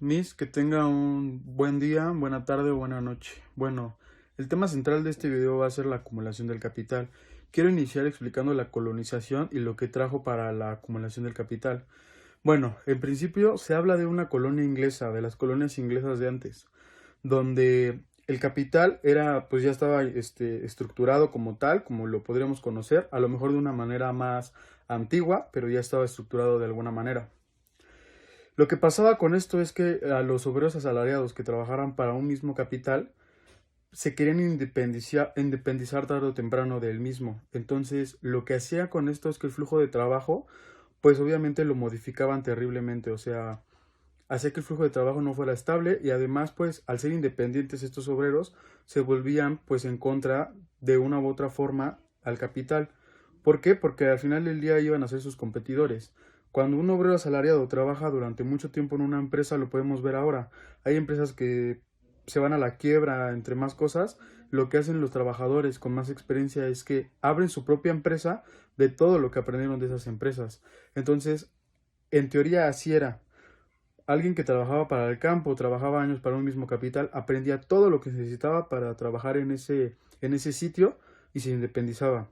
Miss, que tenga un buen día, buena tarde o buena noche. Bueno, el tema central de este video va a ser la acumulación del capital. Quiero iniciar explicando la colonización y lo que trajo para la acumulación del capital. Bueno, en principio se habla de una colonia inglesa, de las colonias inglesas de antes, donde el capital era, pues ya estaba estructurado como tal, como lo podríamos conocer, a lo mejor de una manera más antigua, pero ya estaba estructurado de alguna manera. Lo que pasaba con esto es que a los obreros asalariados que trabajaran para un mismo capital se querían independizar tarde o temprano del mismo. Entonces, lo que hacía con esto es que el flujo de trabajo, pues obviamente lo modificaban terriblemente, o sea, hacía que el flujo de trabajo no fuera estable y además, pues, al ser independientes estos obreros, se volvían, pues, en contra de una u otra forma al capital. ¿Por qué? Porque al final del día iban a ser sus competidores. Cuando un obrero asalariado trabaja durante mucho tiempo en una empresa, lo podemos ver ahora. Hay empresas que se van a la quiebra, entre más cosas. Lo que hacen los trabajadores con más experiencia es que abren su propia empresa de todo lo que aprendieron de esas empresas. Entonces, en teoría así era. Alguien que trabajaba para el campo, trabajaba años para un mismo capital, aprendía todo lo que necesitaba para trabajar en ese sitio y se independizaba.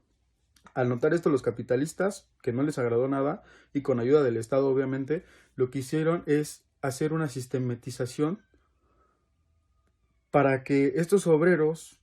Al notar esto los capitalistas, que no les agradó nada, y con ayuda del Estado obviamente, lo que hicieron es hacer una sistematización para que estos obreros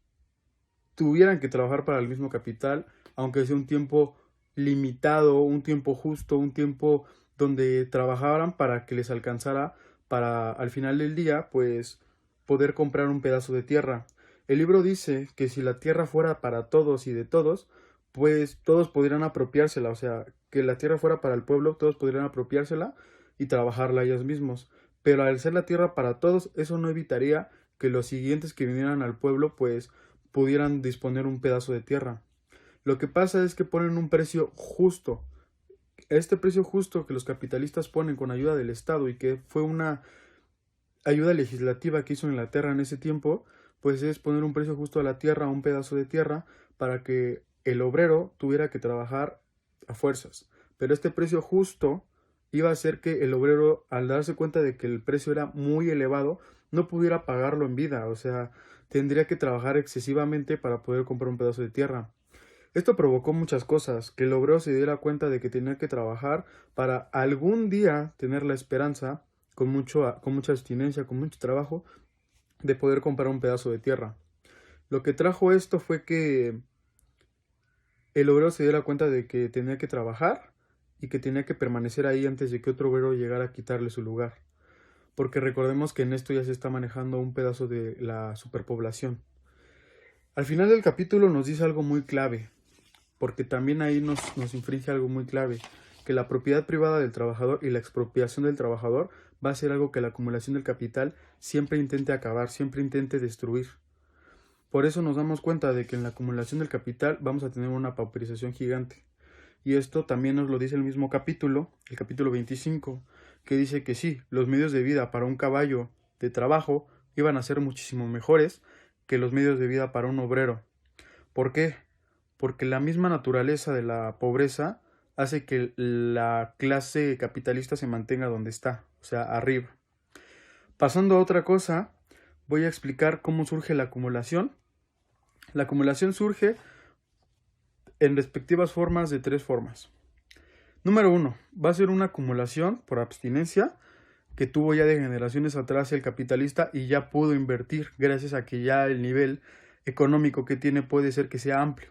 tuvieran que trabajar para el mismo capital, aunque sea un tiempo limitado, un tiempo justo, un tiempo donde trabajaran para que les alcanzara para al final del día, pues poder comprar un pedazo de tierra. El libro dice que si la tierra fuera para todos y de todos, pues todos podrían apropiársela, o sea, que la tierra fuera para el pueblo, todos podrían apropiársela y trabajarla ellos mismos. Pero al ser la tierra para todos, eso no evitaría que los siguientes que vinieran al pueblo, pues pudieran disponer un pedazo de tierra. Lo que pasa es que ponen un precio justo. Este precio justo que los capitalistas ponen con ayuda del Estado y que fue una ayuda legislativa que hizo Inglaterra en ese tiempo, pues es poner un precio justo a la tierra, a un pedazo de tierra, para que el obrero tuviera que trabajar a fuerzas. Pero este precio justo iba a hacer que el obrero, al darse cuenta de que el precio era muy elevado, no pudiera pagarlo en vida, o sea, tendría que trabajar excesivamente para poder comprar un pedazo de tierra. Esto provocó muchas cosas, que el obrero se diera cuenta de que tenía que trabajar para algún día tener la esperanza, con mucha abstinencia, con mucho trabajo, de poder comprar un pedazo de tierra. Lo que trajo esto fue que el obrero se diera cuenta de que tenía que trabajar y que tenía que permanecer ahí antes de que otro obrero llegara a quitarle su lugar. Porque recordemos que en esto ya se está manejando un pedazo de la superpoblación. Al final del capítulo nos dice algo muy clave, porque también ahí nos infringe algo muy clave, que la propiedad privada del trabajador y la expropiación del trabajador va a ser algo que la acumulación del capital siempre intente acabar, siempre intente destruir. Por eso nos damos cuenta de que en la acumulación del capital vamos a tener una pauperización gigante. Y esto también nos lo dice el capítulo 25, que dice que sí, los medios de vida para un caballo de trabajo iban a ser muchísimo mejores que los medios de vida para un obrero. ¿Por qué? Porque la misma naturaleza de la pobreza hace que la clase capitalista se mantenga donde está, o sea, arriba. Pasando a otra cosa, voy a explicar cómo surge la acumulación. La acumulación surge en respectivas formas de tres formas. Número uno, va a ser una acumulación por abstinencia que tuvo ya de generaciones atrás el capitalista y ya pudo invertir gracias a que ya el nivel económico que tiene puede ser que sea amplio.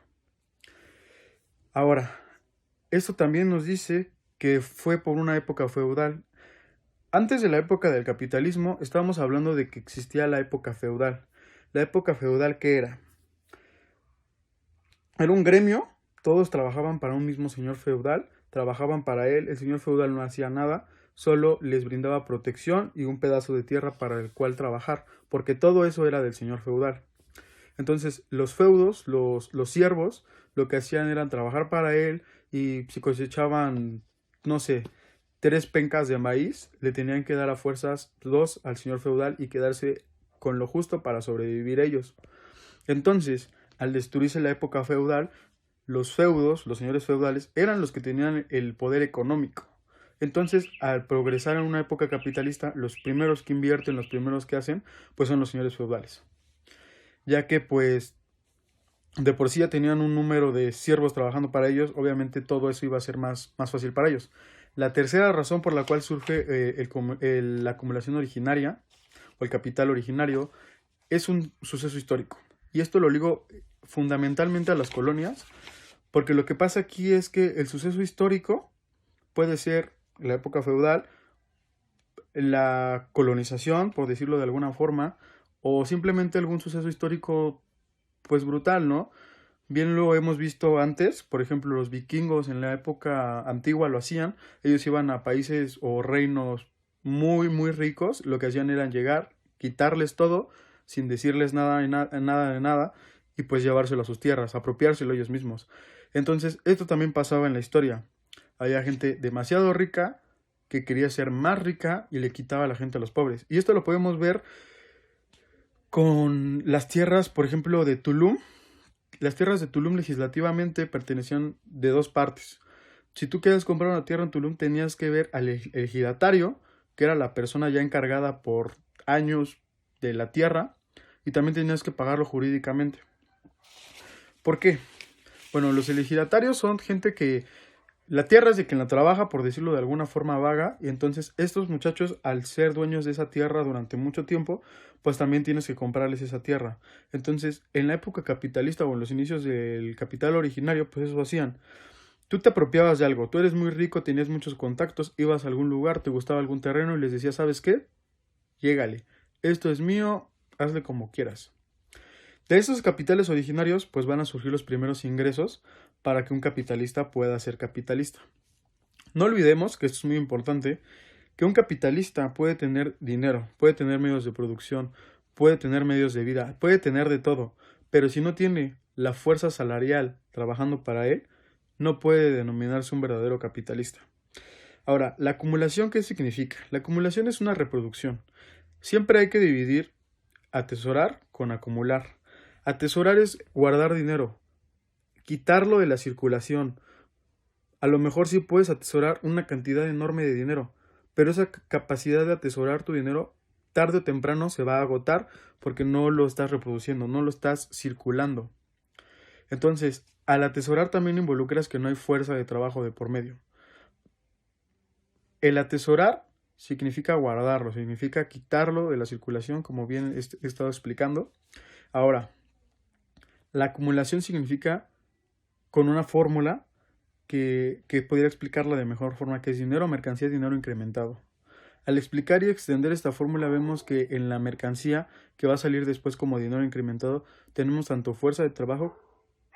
Ahora, esto también nos dice que fue por una época feudal. Antes de la época del capitalismo, estábamos hablando de que existía la época feudal. La época feudal, ¿qué era? Era un gremio, todos trabajaban para un mismo señor feudal, trabajaban para él, el señor feudal no hacía nada, solo les brindaba protección y un pedazo de tierra para el cual trabajar, porque todo eso era del señor feudal. Entonces, los feudos, los siervos, lo que hacían era trabajar para él y si cosechaban, no sé, 3 pencas de maíz, le tenían que dar a fuerzas 2 al señor feudal y quedarse con lo justo para sobrevivir ellos. Entonces, al destruirse la época feudal, los feudos, los señores feudales, eran los que tenían el poder económico. Entonces, al progresar en una época capitalista, los primeros que invierten, los primeros que hacen, pues son los señores feudales, ya que pues de por sí ya tenían un número de siervos trabajando para ellos, obviamente todo eso iba a ser más fácil para ellos. La tercera razón por la cual surge la acumulación originaria o el capital originario es un suceso histórico. Y esto lo ligo fundamentalmente a las colonias, porque lo que pasa aquí es que el suceso histórico puede ser la época feudal, la colonización, por decirlo de alguna forma, o simplemente algún suceso histórico pues brutal, ¿no? Bien lo hemos visto antes, por ejemplo, los vikingos en la época antigua lo hacían, ellos iban a países o reinos muy ricos, lo que hacían era llegar, quitarles todo, sin decirles nada de nada, y pues llevárselo a sus tierras, apropiárselo ellos mismos. Entonces, esto también pasaba en la historia. Había gente demasiado rica que quería ser más rica y le quitaba a la gente a los pobres. Y esto lo podemos ver con las tierras, por ejemplo, de Tulum. Las tierras de Tulum legislativamente pertenecían de dos partes. Si tú querías comprar una tierra en Tulum, tenías que ver al ejidatario, que era la persona ya encargada por años de la tierra, y también tenías que pagarlo jurídicamente. ¿Por qué? Bueno, los ejidatarios son gente que la tierra es de quien la trabaja, por decirlo de alguna forma vaga, y entonces estos muchachos, al ser dueños de esa tierra durante mucho tiempo, pues también tienes que comprarles esa tierra. Entonces, en la época capitalista o en los inicios del capital originario, pues eso hacían. Tú te apropiabas de algo, tú eres muy rico, tenías muchos contactos, ibas a algún lugar, te gustaba algún terreno y les decías, ¿sabes qué? Llégale, esto es mío, hazle como quieras. De esos capitales originarios, pues van a surgir los primeros ingresos para que un capitalista pueda ser capitalista. No olvidemos, que esto es muy importante, que un capitalista puede tener dinero, puede tener medios de producción, puede tener medios de vida, puede tener de todo, pero si no tiene la fuerza salarial trabajando para él, no puede denominarse un verdadero capitalista. Ahora, ¿la acumulación qué significa? La acumulación es una reproducción. Siempre hay que dividir atesorar con acumular. Atesorar es guardar dinero, quitarlo de la circulación. A lo mejor sí puedes atesorar una cantidad enorme de dinero, pero esa capacidad de atesorar tu dinero tarde o temprano se va a agotar porque no lo estás reproduciendo, no lo estás circulando. Entonces, al atesorar también involucras que no hay fuerza de trabajo de por medio. El atesorar significa guardarlo, significa quitarlo de la circulación, como bien he estado explicando. Ahora, la acumulación significa con una fórmula que podría explicarla de mejor forma, que es dinero, mercancía, dinero incrementado. Al explicar y extender esta fórmula vemos que en la mercancía que va a salir después como dinero incrementado tenemos tanto fuerza de trabajo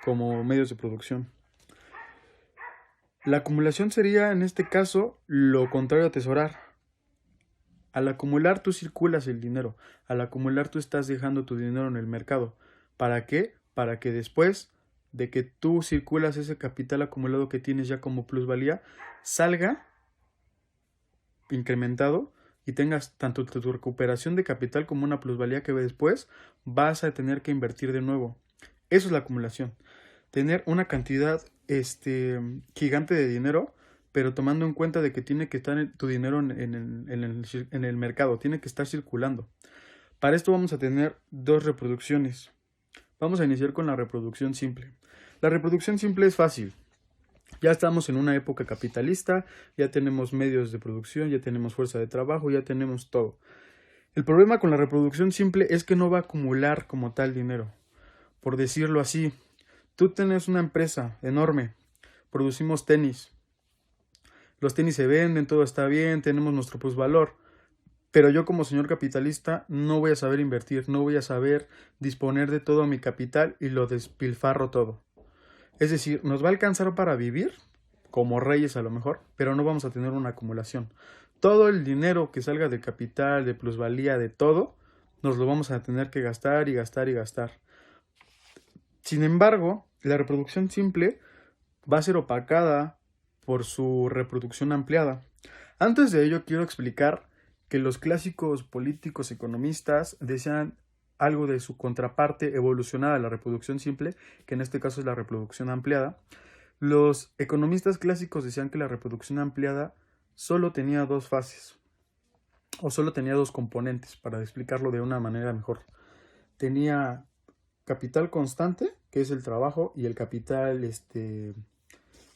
como medios de producción. La acumulación sería en este caso lo contrario a atesorar. Al acumular tú circulas el dinero, al acumular tú estás dejando tu dinero en el mercado. ¿Para qué? Para que después de que tú circulas ese capital acumulado que tienes ya como plusvalía, salga incrementado y tengas tanto tu recuperación de capital como una plusvalía que después vas a tener que invertir de nuevo. Eso es la acumulación. Tener una cantidad gigante de dinero, pero tomando en cuenta de que tiene que estar tu dinero en el mercado, tiene que estar circulando. Para esto vamos a tener dos reproducciones. Vamos a iniciar con la reproducción simple. La reproducción simple es fácil. Ya estamos en una época capitalista, ya tenemos medios de producción, ya tenemos fuerza de trabajo, ya tenemos todo. El problema con la reproducción simple es que no va a acumular como tal dinero. Por decirlo así, tú tienes una empresa enorme, producimos tenis. Los tenis se venden, todo está bien, tenemos nuestro plusvalor. Pero yo como señor capitalista no voy a saber invertir, no voy a saber disponer de todo mi capital y lo despilfarro todo. Es decir, nos va a alcanzar para vivir, como reyes a lo mejor, pero no vamos a tener una acumulación. Todo el dinero que salga de capital, de plusvalía, de todo, nos lo vamos a tener que gastar y gastar y gastar. Sin embargo, la reproducción simple va a ser opacada por su reproducción ampliada. Antes de ello, quiero explicar que los clásicos políticos economistas desean algo de su contraparte evolucionada a la reproducción simple, que en este caso es la reproducción ampliada. Los economistas clásicos decían que la reproducción ampliada solo tenía dos fases, o solo tenía dos componentes, para explicarlo de una manera mejor. Tenía capital constante, que es el trabajo, y el capital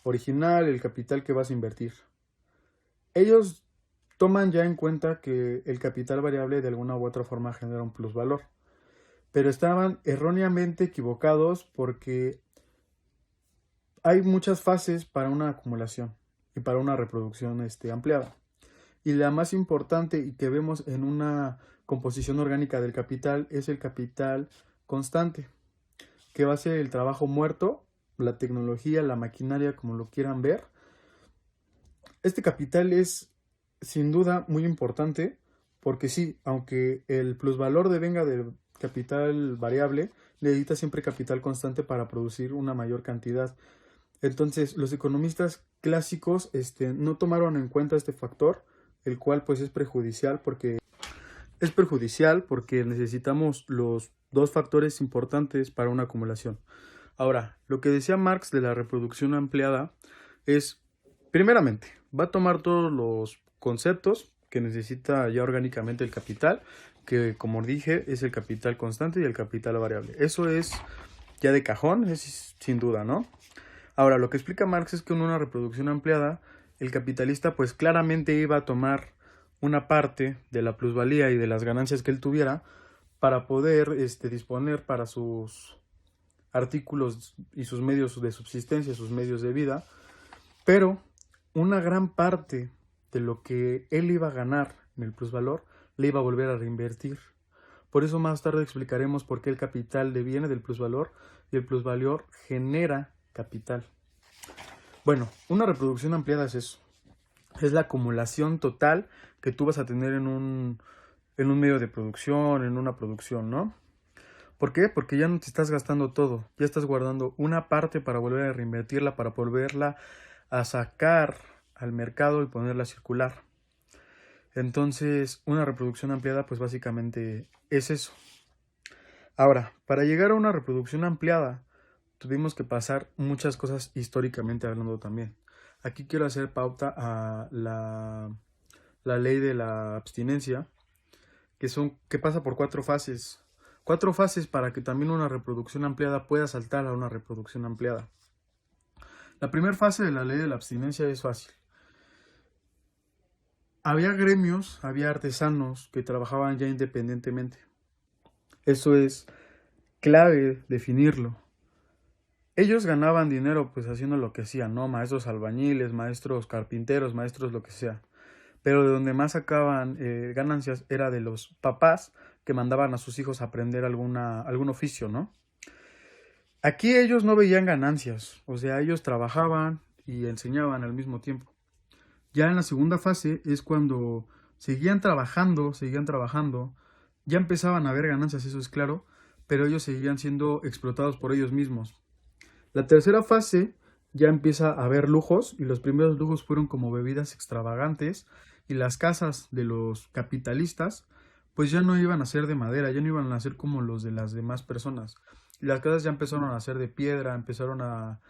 original, el capital que vas a invertir. Ellos toman ya en cuenta que el capital variable de alguna u otra forma genera un plusvalor, pero estaban erróneamente equivocados porque hay muchas fases para una acumulación y para una reproducción ampliada. Y la más importante y que vemos en una composición orgánica del capital es el capital constante, que va a ser el trabajo muerto, la tecnología, la maquinaria, como lo quieran ver. Este capital es sin duda muy importante porque sí, aunque el plusvalor devenga del capital variable, necesita siempre capital constante para producir una mayor cantidad. Entonces, los economistas clásicos no tomaron en cuenta este factor, el cual pues es perjudicial porque necesitamos los dos factores importantes para una acumulación. Ahora, lo que decía Marx de la reproducción ampliada es, primeramente, va a tomar todos los conceptos que necesita ya orgánicamente el capital, que como dije es el capital constante y el capital variable. Eso es ya de cajón, es sin duda, ¿no? Ahora, lo que explica Marx es que en una reproducción ampliada, el capitalista pues claramente iba a tomar una parte de la plusvalía y de las ganancias que él tuviera para poder disponer para sus artículos y sus medios de subsistencia, sus medios de vida, pero una gran parte de lo que él iba a ganar en el plusvalor le iba a volver a reinvertir. Por eso más tarde explicaremos por qué el capital deviene del plusvalor y el plusvalor genera capital. Bueno, una reproducción ampliada es eso. Es la acumulación total que tú vas a tener en un medio de producción, en una producción, ¿no? ¿Por qué? Porque ya no te estás gastando todo, ya estás guardando una parte para volver a reinvertirla, para volverla a sacar al mercado y ponerla a circular. Entonces, una reproducción ampliada, pues básicamente es eso. Ahora, para llegar a una reproducción ampliada, tuvimos que pasar muchas cosas históricamente hablando también. Aquí quiero hacer pauta a la ley de la abstinencia, que pasa por 4 fases. 4 fases para que también una reproducción ampliada pueda saltar a una reproducción ampliada. La primera fase de la ley de la abstinencia es fácil. Había gremios, había artesanos que trabajaban ya independientemente. Eso es clave definirlo. Ellos ganaban dinero pues haciendo lo que hacían, ¿no? Maestros albañiles, maestros carpinteros, maestros lo que sea. Pero de donde más sacaban ganancias era de los papás que mandaban a sus hijos a aprender algún oficio, ¿no? Aquí ellos no veían ganancias, o sea, ellos trabajaban y enseñaban al mismo tiempo. Ya en la segunda fase es cuando seguían trabajando, ya empezaban a haber ganancias, eso es claro, pero ellos seguían siendo explotados por ellos mismos. La tercera fase ya empieza a haber lujos y los primeros lujos fueron como bebidas extravagantes y las casas de los capitalistas pues ya no iban a ser de madera, ya no iban a ser como los de las demás personas. Y las casas ya empezaron a ser de piedra, empezaron a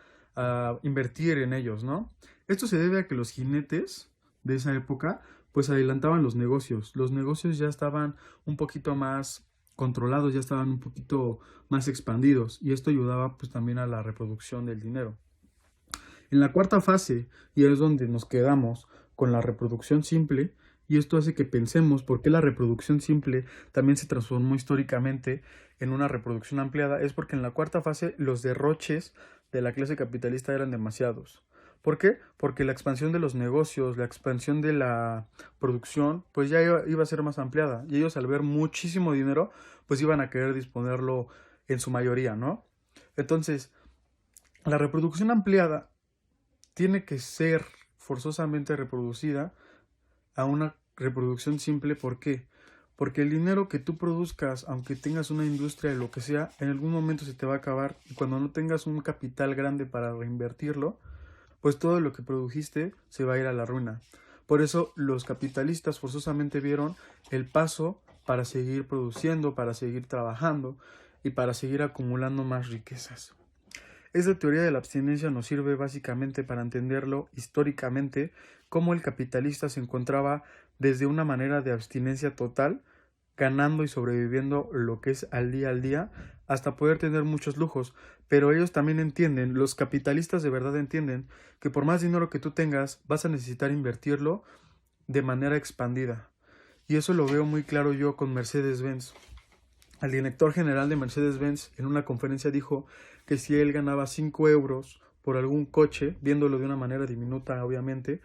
invertir en ellos, ¿no? Esto se debe a que los jinetes de esa época pues adelantaban los negocios. Los negocios ya estaban un poquito más controlados, ya estaban un poquito más expandidos y esto ayudaba pues también a la reproducción del dinero. En la cuarta fase, y es donde nos quedamos con la reproducción simple, y esto hace que pensemos por qué la reproducción simple también se transformó históricamente en una reproducción ampliada, es porque en la cuarta fase los derroches de la clase capitalista eran demasiados. ¿Por qué? Porque la expansión de los negocios, la expansión de la producción, pues ya iba a ser más ampliada. Y ellos al ver muchísimo dinero, pues iban a querer disponerlo en su mayoría, ¿no? Entonces, la reproducción ampliada tiene que ser forzosamente reproducida a una reproducción simple. ¿Por qué? Porque el dinero que tú produzcas, aunque tengas una industria de lo que sea, en algún momento se te va a acabar y cuando no tengas un capital grande para reinvertirlo, pues todo lo que produjiste se va a ir a la ruina. Por eso los capitalistas forzosamente vieron el paso para seguir produciendo, para seguir trabajando y para seguir acumulando más riquezas. Esta teoría de la abstinencia nos sirve básicamente para entenderlo históricamente cómo el capitalista se encontraba desde una manera de abstinencia total, ganando y sobreviviendo lo que es al día, hasta poder tener muchos lujos. Pero ellos también entienden, los capitalistas de verdad entienden, que por más dinero que tú tengas, vas a necesitar invertirlo de manera expandida. Y eso lo veo muy claro yo con Mercedes-Benz. El director general de Mercedes-Benz en una conferencia dijo que si él ganaba 5 euros por algún coche, viéndolo de una manera diminuta obviamente,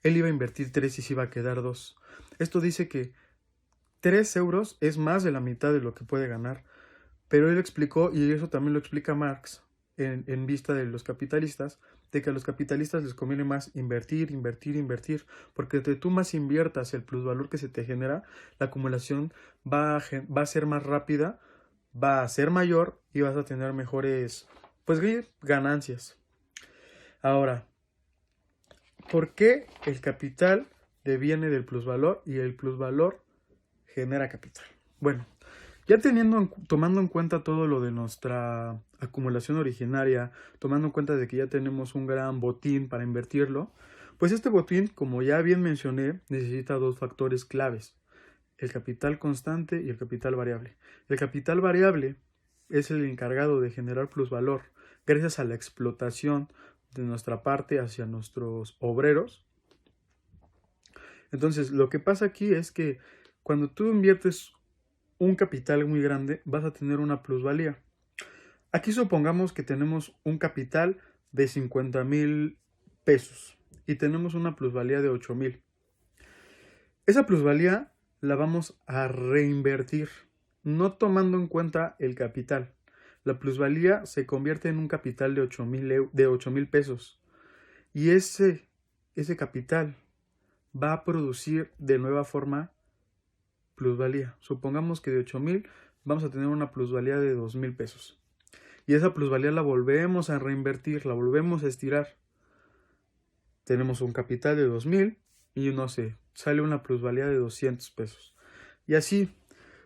él iba a invertir 3 y se iba a quedar 2. Esto dice que 3 euros es más de la mitad de lo que puede ganar. Pero él explicó, y eso también lo explica Marx en vista de los capitalistas, de que a los capitalistas les conviene más invertir, porque entre tú más inviertas el plusvalor que se te genera, la acumulación va a ser más rápida, va a ser mayor y vas a tener mejores, pues, ganancias. Ahora, ¿por qué el capital deviene del plusvalor y el plusvalor genera capital? Bueno, ya tomando en cuenta todo lo de nuestra acumulación originaria, tomando en cuenta de que ya tenemos un gran botín para invertirlo, pues este botín, como ya bien mencioné, necesita 2 factores claves: el capital constante y el capital variable. El capital variable es el encargado de generar plusvalor gracias a la explotación de nuestra parte hacia nuestros obreros. Entonces, lo que pasa aquí es que cuando tú inviertes un capital muy grande, vas a tener una plusvalía. Aquí supongamos que tenemos un capital de 50,000 pesos y tenemos una plusvalía de 8,000. Esa plusvalía la vamos a reinvertir, no tomando en cuenta el capital. La plusvalía se convierte en un capital de 8,000 pesos y ese capital va a producir de nueva forma plusvalía. Supongamos que de 8,000 vamos a tener una plusvalía de 2,000 pesos. Y esa plusvalía la volvemos a reinvertir, la volvemos a estirar. Tenemos un capital de 2,000 y no sé, sale una plusvalía de 200 pesos. Y así,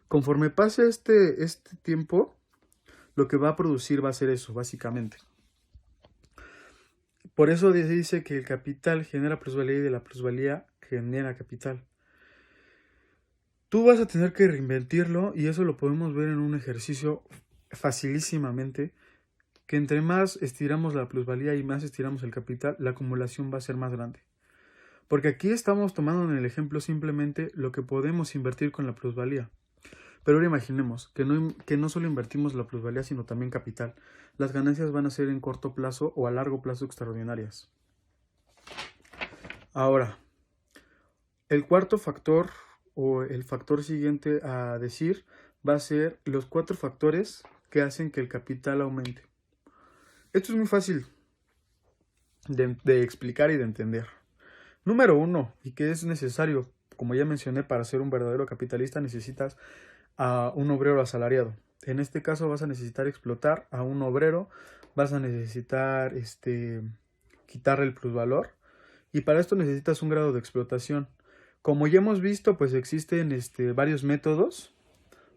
conforme pase este tiempo, lo que va a producir va a ser eso, básicamente. Por eso se dice que el capital genera plusvalía y de la plusvalía genera capital. Tú vas a tener que reinvertirlo y eso lo podemos ver en un ejercicio facilísimamente, que entre más estiramos la plusvalía y más estiramos el capital, la acumulación va a ser más grande. Porque aquí estamos tomando en el ejemplo simplemente lo que podemos invertir con la plusvalía. Pero ahora imaginemos que no solo invertimos la plusvalía, sino también capital. Las ganancias van a ser en corto plazo o a largo plazo extraordinarias. Ahora, el cuarto factor o el factor siguiente a decir va a ser los 4 factores que hacen que el capital aumente. Esto es muy fácil de explicar y de entender. Número 1, y que es necesario, como ya mencioné, para ser un verdadero capitalista necesitas a un obrero asalariado. En este caso vas a necesitar explotar a un obrero, vas a necesitar quitarle el plusvalor y para esto necesitas un grado de explotación. Como ya hemos visto, pues existen varios métodos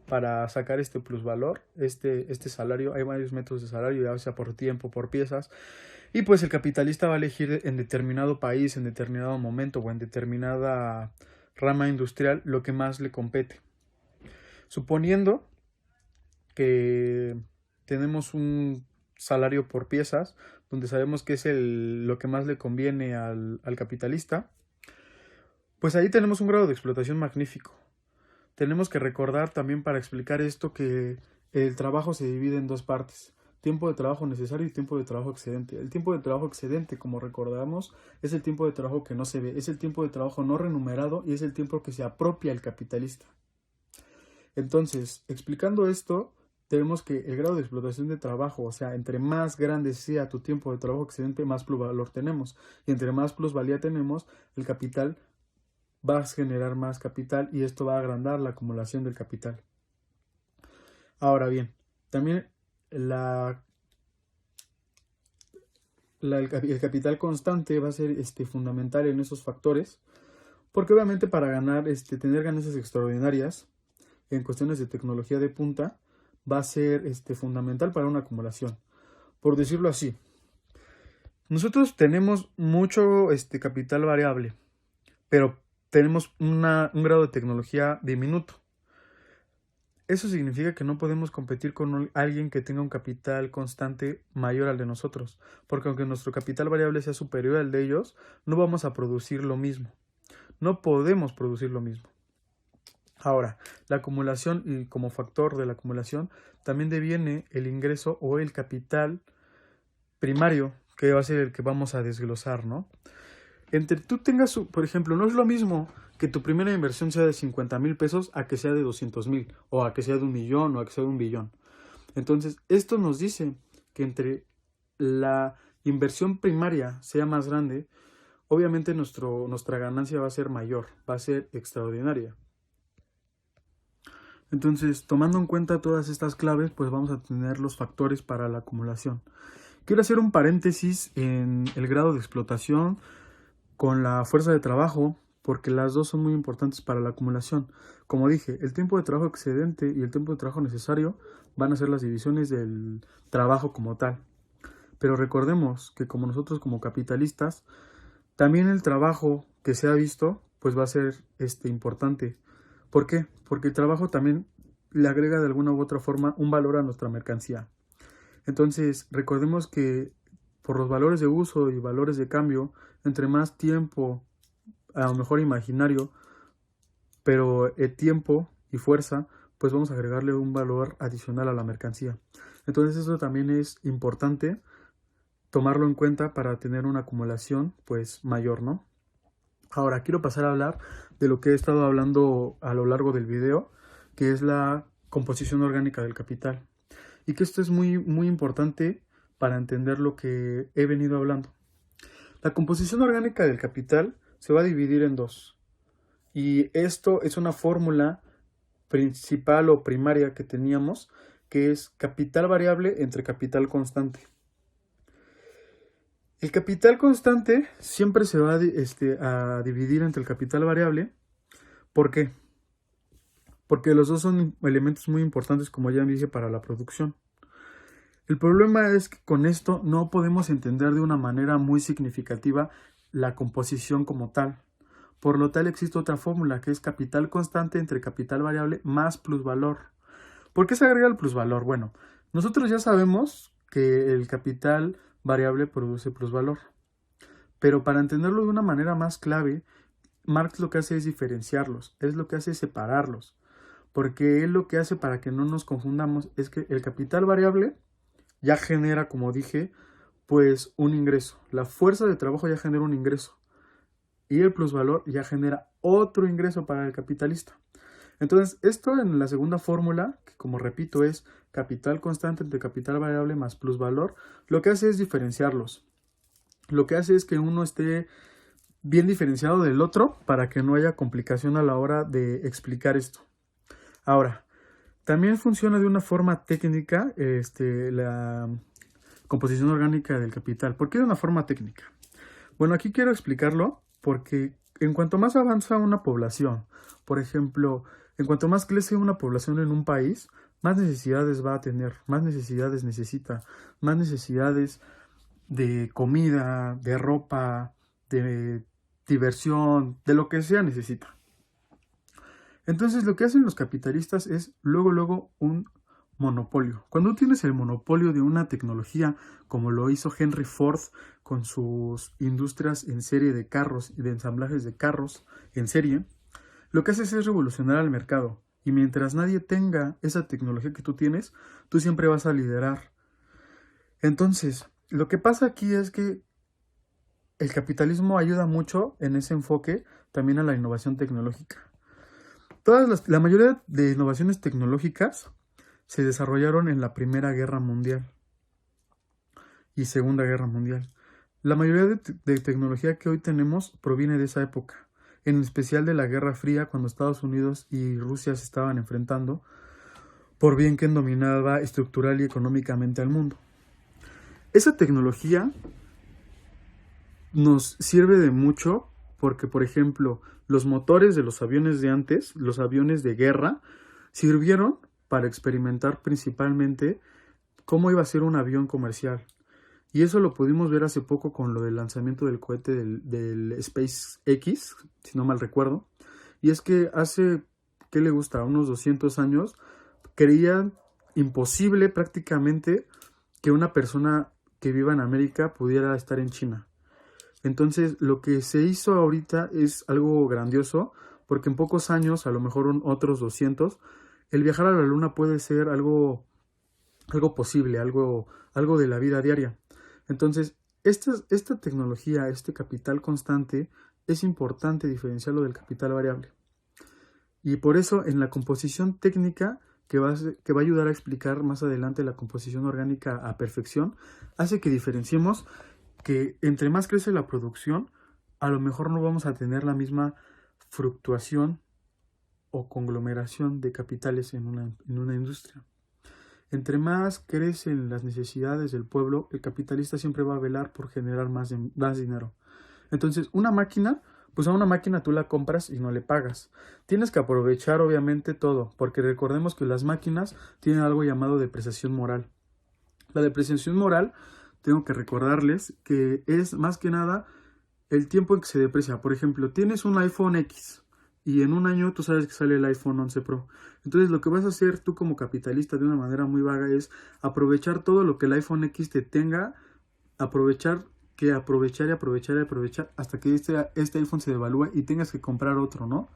para sacar este plusvalor, este salario. Hay varios métodos de salario, ya sea por tiempo, por piezas. Y pues el capitalista va a elegir en determinado país, en determinado momento o en determinada rama industrial lo que más le compete. Suponiendo que tenemos un salario por piezas, donde sabemos que es lo que más le conviene al capitalista, pues ahí tenemos un grado de explotación magnífico. Tenemos que recordar también para explicar esto que el trabajo se divide en 2 partes: tiempo de trabajo necesario y tiempo de trabajo excedente. El tiempo de trabajo excedente, como recordamos, es el tiempo de trabajo que no se ve, es el tiempo de trabajo no remunerado y es el tiempo que se apropia el capitalista. Entonces, explicando esto, tenemos que el grado de explotación de trabajo, o sea, entre más grande sea tu tiempo de trabajo excedente, más plusvalor tenemos. Y entre más plusvalía tenemos, el capital va a generar más capital y esto va a agrandar la acumulación del capital. Ahora bien, también el capital constante va a ser fundamental en esos factores, porque obviamente para ganar, tener ganancias extraordinarias en cuestiones de tecnología de punta va a ser fundamental para una acumulación. Por decirlo así, nosotros tenemos mucho capital variable. pero tenemos un grado de tecnología diminuto. Eso significa que no podemos competir con alguien que tenga un capital constante mayor al de nosotros, porque aunque nuestro capital variable sea superior al de ellos, no vamos a producir lo mismo. No podemos producir lo mismo. Ahora, la acumulación, y como factor de la acumulación, también deviene el ingreso o el capital primario, que va a ser el que vamos a desglosar, ¿no? Entre tú tengas, por ejemplo, no es lo mismo que tu primera inversión sea de 50,000 pesos a que sea de 200,000, o a que sea de 1,000,000, o a que sea de 1,000,000,000. Entonces, esto nos dice que entre la inversión primaria sea más grande, obviamente nuestra ganancia va a ser mayor, va a ser extraordinaria. Entonces, tomando en cuenta todas estas claves, pues vamos a tener los factores para la acumulación. Quiero hacer un paréntesis en el grado de explotación con la fuerza de trabajo, porque las dos son muy importantes para la acumulación. Como dije, el tiempo de trabajo excedente y el tiempo de trabajo necesario van a ser las divisiones del trabajo como tal. Pero recordemos que como nosotros como capitalistas, también el trabajo que se ha visto, pues va a ser importante. ¿Por qué? Porque el trabajo también le agrega de alguna u otra forma un valor a nuestra mercancía. Entonces, recordemos que por los valores de uso y valores de cambio, entre más tiempo, a lo mejor imaginario, pero tiempo y fuerza, pues vamos a agregarle un valor adicional a la mercancía. Entonces eso también es importante tomarlo en cuenta para tener una acumulación pues mayor, ¿no? Ahora quiero pasar a hablar de lo que he estado hablando a lo largo del video, que es la composición orgánica del capital. Y que esto es muy, muy importante para entender lo que he venido hablando. La composición orgánica del capital se va a dividir en dos. Y esto es una fórmula principal o primaria que teníamos, que es capital variable entre capital constante. El capital constante siempre se va a dividir entre el capital variable. ¿Por qué? Porque los dos son elementos muy importantes, como ya dije, para la producción. El problema es que con esto no podemos entender de una manera muy significativa la composición como tal. Por lo tal existe otra fórmula que es capital constante entre capital variable más plusvalor. ¿Por qué se agrega el plusvalor? Bueno, nosotros ya sabemos que el capital variable produce plusvalor. Pero para entenderlo de una manera más clave, Marx lo que hace es diferenciarlos, es lo que hace es separarlos. Porque él lo que hace para que no nos confundamos es que el capital variable ya genera, como dije, pues un ingreso. La fuerza de trabajo ya genera un ingreso. Y el plusvalor ya genera otro ingreso para el capitalista. Entonces, esto en la segunda fórmula, que como repito es capital constante entre capital variable más plusvalor, lo que hace es diferenciarlos. Lo que hace es que uno esté bien diferenciado del otro para que no haya complicación a la hora de explicar esto. Ahora, también funciona de una forma técnica la composición orgánica del capital. ¿Por qué de una forma técnica? Bueno, aquí quiero explicarlo porque en cuanto más avanza una población, por ejemplo, en cuanto más crece una población en un país, más necesidades va a tener, más necesidades necesita, más necesidades de comida, de ropa, de diversión, de lo que sea necesita. Entonces lo que hacen los capitalistas es luego un monopolio. Cuando tú tienes el monopolio de una tecnología, como lo hizo Henry Ford con sus industrias en serie de carros y de ensamblajes de carros en serie, lo que haces es revolucionar al mercado. Y mientras nadie tenga esa tecnología que tú tienes, tú siempre vas a liderar. Entonces, lo que pasa aquí es que el capitalismo ayuda mucho en ese enfoque también a la innovación tecnológica. La mayoría de innovaciones tecnológicas se desarrollaron en la Primera Guerra Mundial y Segunda Guerra Mundial. La mayoría de tecnología que hoy tenemos proviene de esa época, en especial de la Guerra Fría, cuando Estados Unidos y Rusia se estaban enfrentando por bien quién dominaba estructural y económicamente al mundo. Esa tecnología nos sirve de mucho porque, por ejemplo, los motores de los aviones de antes, los aviones de guerra, sirvieron para experimentar principalmente cómo iba a ser un avión comercial. Y eso lo pudimos ver hace poco con lo del lanzamiento del cohete del SpaceX, si no mal recuerdo. Y es que hace, ¿qué le gusta? Unos 200 años, creían imposible prácticamente que una persona que viva en América pudiera estar en China. Entonces, lo que se hizo ahorita es algo grandioso, porque en pocos años, a lo mejor otros 200, el viajar a la luna puede ser algo posible, algo de la vida diaria. Entonces, esta tecnología, este capital constante, es importante diferenciarlo del capital variable. Y por eso, en la composición técnica, que va a ayudar a explicar más adelante la composición orgánica a perfección, hace que diferenciemos que entre más crece la producción, a lo mejor no vamos a tener la misma fluctuación o conglomeración de capitales en una industria. Entre más crecen las necesidades del pueblo, el capitalista siempre va a velar por generar más dinero. Entonces, una máquina, pues a una máquina tú la compras y no le pagas. Tienes que aprovechar obviamente todo, porque recordemos que las máquinas tienen algo llamado depreciación moral. La depreciación moral, tengo que recordarles que es más que nada el tiempo en que se deprecia. Por ejemplo, tienes un iPhone X y en un año tú sabes que sale el iPhone 11 Pro. Entonces lo que vas a hacer tú como capitalista de una manera muy vaga es aprovechar todo lo que el iPhone X te tenga, aprovechar y aprovechar hasta que este iPhone se devalúe y tengas que comprar otro, ¿no?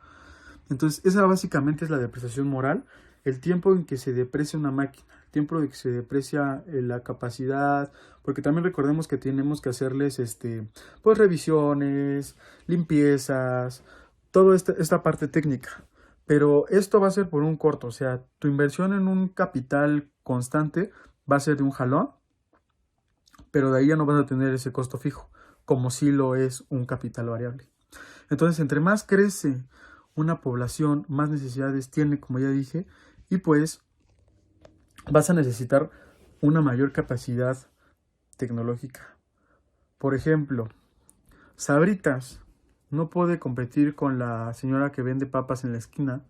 Entonces esa básicamente es la depreciación moral, el tiempo en que se deprecia una máquina, el tiempo en que se deprecia la capacidad, porque también recordemos que tenemos que hacerles pues revisiones, limpiezas, toda esta parte técnica. Pero esto va a ser por un corto, o sea, tu inversión en un capital constante va a ser de un jalón, pero de ahí ya no vas a tener ese costo fijo, como si lo es un capital variable. Entonces, entre más crece una población, más necesidades tiene, como ya dije, y pues vas a necesitar una mayor capacidad tecnológica. Por ejemplo, Sabritas no puede competir con la señora que vende papas en la esquina,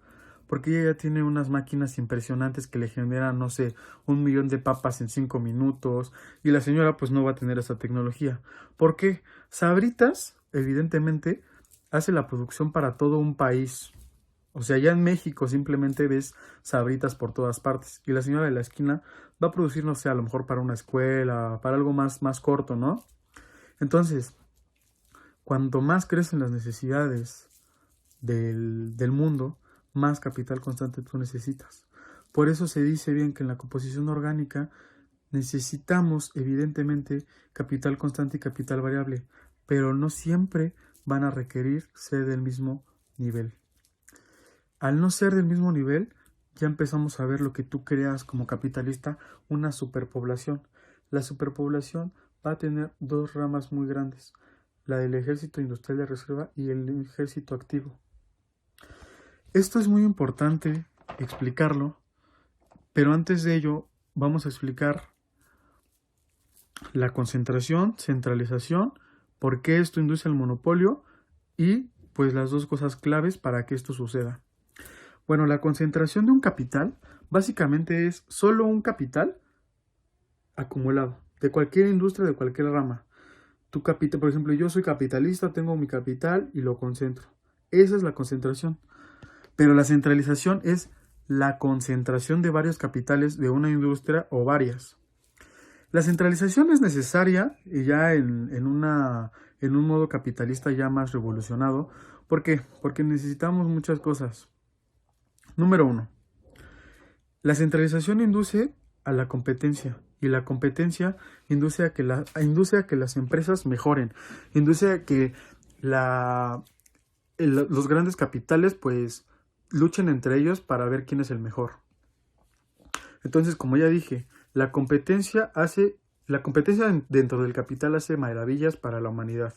porque ella ya tiene unas máquinas impresionantes que le generan, no sé, 1 millón de papas en 5 minutos, y la señora pues no va a tener esa tecnología. ¿Por qué? Sabritas, evidentemente, hace la producción para todo un país. O sea, ya en México simplemente ves Sabritas por todas partes, y la señora de la esquina va a producir, no sé, a lo mejor para una escuela, para algo más corto, ¿no? Entonces, cuanto más crecen las necesidades del mundo, más capital constante tú necesitas. Por eso se dice bien que en la composición orgánica necesitamos evidentemente capital constante y capital variable, pero no siempre van a requerir ser del mismo nivel. Al no ser del mismo nivel, ya empezamos a ver lo que tú creas como capitalista, una superpoblación. La superpoblación va a tener dos ramas muy grandes, la del ejército industrial de reserva y el ejército activo. Esto es muy importante explicarlo, pero antes de ello vamos a explicar la concentración, centralización, por qué esto induce al monopolio y pues las dos cosas claves para que esto suceda. Bueno, la concentración de un capital básicamente es solo un capital acumulado de cualquier industria, de cualquier rama. Tu capital, por ejemplo, yo soy capitalista, tengo mi capital y lo concentro. Esa es la concentración. Pero la centralización es la concentración de varios capitales de una industria o varias. La centralización es necesaria ya en un modo capitalista ya más revolucionado. ¿Por qué? Porque necesitamos muchas cosas. Número 1. La centralización induce a la competencia y la competencia induce a que las empresas mejoren, induce a que los grandes capitales pues luchen entre ellos para ver quién es el mejor. Entonces, como ya dije, la competencia dentro del capital hace maravillas para la humanidad.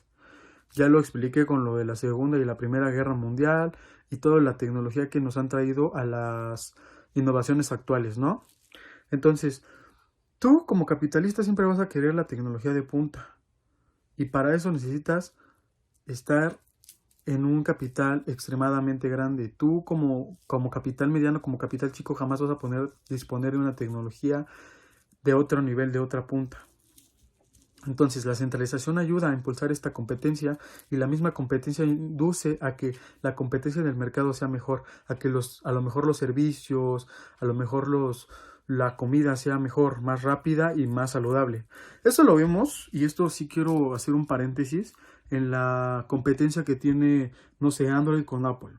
Ya lo expliqué con lo de la Segunda y la Primera Guerra Mundial y toda la tecnología que nos han traído a las innovaciones actuales, ¿no? Entonces, tú como capitalista siempre vas a querer la tecnología de punta y para eso necesitas estar en un capital extremadamente grande. Tú como capital mediano, como capital chico, jamás vas a disponer de una tecnología de otro nivel, de otra punta. Entonces, la centralización ayuda a impulsar esta competencia y la misma competencia induce a que la competencia en el mercado sea mejor, a que a lo mejor los servicios, a lo mejor la comida sea mejor, más rápida y más saludable. Eso lo vemos, y esto sí quiero hacer un paréntesis, en la competencia que tiene, no sé, Android con Apple.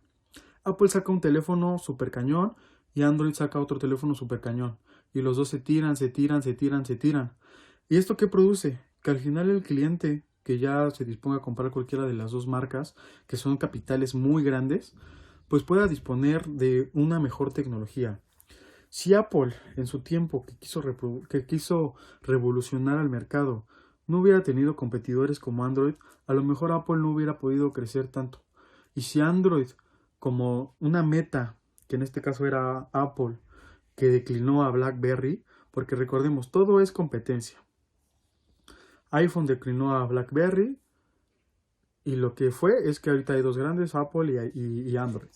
Apple saca un teléfono super cañón y Android saca otro teléfono super cañón. Y los dos se tiran, se tiran, se tiran, se tiran. ¿Y esto qué produce? Que al final el cliente que ya se disponga a comprar cualquiera de las dos marcas, que son capitales muy grandes, pues pueda disponer de una mejor tecnología. Si Apple en su tiempo que quiso revolucionar al mercado no hubiera tenido competidores como Android, a lo mejor Apple no hubiera podido crecer tanto. Y si Android, como una meta, que en este caso era Apple, que declinó a BlackBerry, porque recordemos, todo es competencia. iPhone declinó a BlackBerry y lo que fue es que ahorita hay dos grandes, Apple y Android.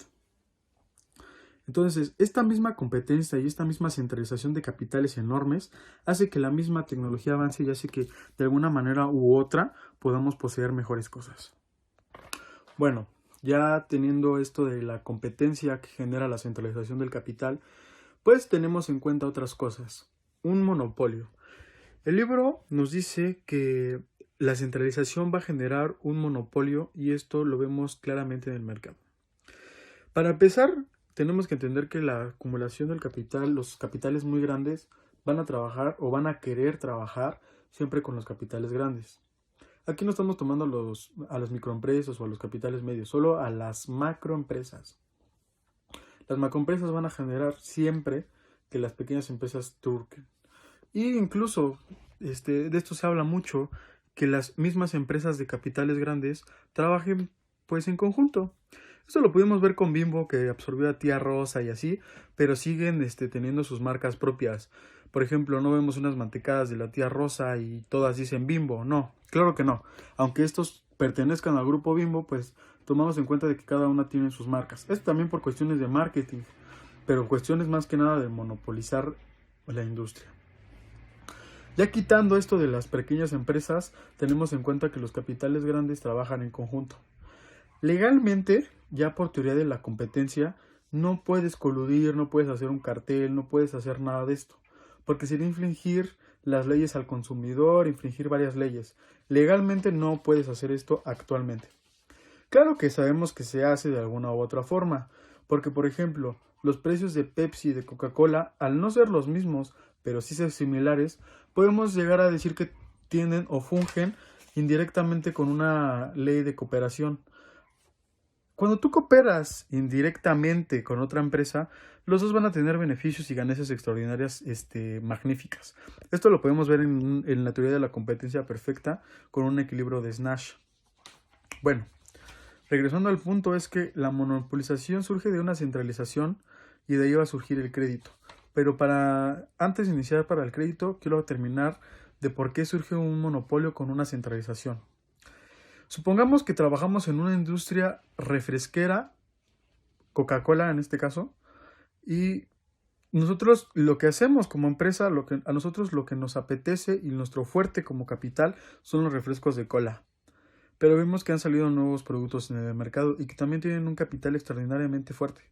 Entonces, esta misma competencia y esta misma centralización de capitales enormes hace que la misma tecnología avance y hace que de alguna manera u otra podamos poseer mejores cosas. Bueno, ya teniendo esto de la competencia que genera la centralización del capital, pues tenemos en cuenta otras cosas. Un monopolio. El libro nos dice que la centralización va a generar un monopolio y esto lo vemos claramente en el mercado. Para empezar, tenemos que entender que la acumulación del capital, los capitales muy grandes, van a trabajar o van a querer trabajar siempre con los capitales grandes. Aquí no estamos tomando a las microempresas o a los capitales medios, solo a las macroempresas. Las macroempresas van a generar siempre que las pequeñas empresas turquen. Y incluso de esto se habla mucho, que las mismas empresas de capitales grandes trabajen pues en conjunto. Esto lo pudimos ver con Bimbo, que absorbió a Tía Rosa y así, pero siguen teniendo sus marcas propias. Por ejemplo, no vemos unas mantecadas de la Tía Rosa y todas dicen Bimbo. No, claro que no. Aunque estos pertenezcan al grupo Bimbo, pues tomamos en cuenta de que cada una tiene sus marcas. Esto también por cuestiones de marketing, pero cuestiones más que nada de monopolizar la industria. Ya quitando esto de las pequeñas empresas, tenemos en cuenta que los capitales grandes trabajan en conjunto. Legalmente, ya por teoría de la competencia, no puedes coludir, no puedes hacer un cartel, no puedes hacer nada de esto, porque sería infringir las leyes al consumidor, infringir varias leyes. Legalmente no puedes hacer esto actualmente. Claro que sabemos que se hace de alguna u otra forma, porque por ejemplo, los precios de Pepsi y de Coca-Cola, al no ser los mismos, pero sí ser similares, podemos llegar a decir que tienen o fungen indirectamente con una ley de cooperación. Cuando tú cooperas indirectamente con otra empresa, los dos van a tener beneficios y ganancias extraordinarias magníficas. Esto lo podemos ver en la teoría de la competencia perfecta con un equilibrio de Nash. Bueno, regresando al punto, es que la monopolización surge de una centralización y de ahí va a surgir el crédito. Pero antes de iniciar para el crédito, quiero terminar de por qué surge un monopolio con una centralización. Supongamos que trabajamos en una industria refresquera, Coca-Cola en este caso, y nosotros lo que hacemos como empresa, a nosotros lo que nos apetece y nuestro fuerte como capital son los refrescos de cola. Pero vemos que han salido nuevos productos en el mercado y que también tienen un capital extraordinariamente fuerte.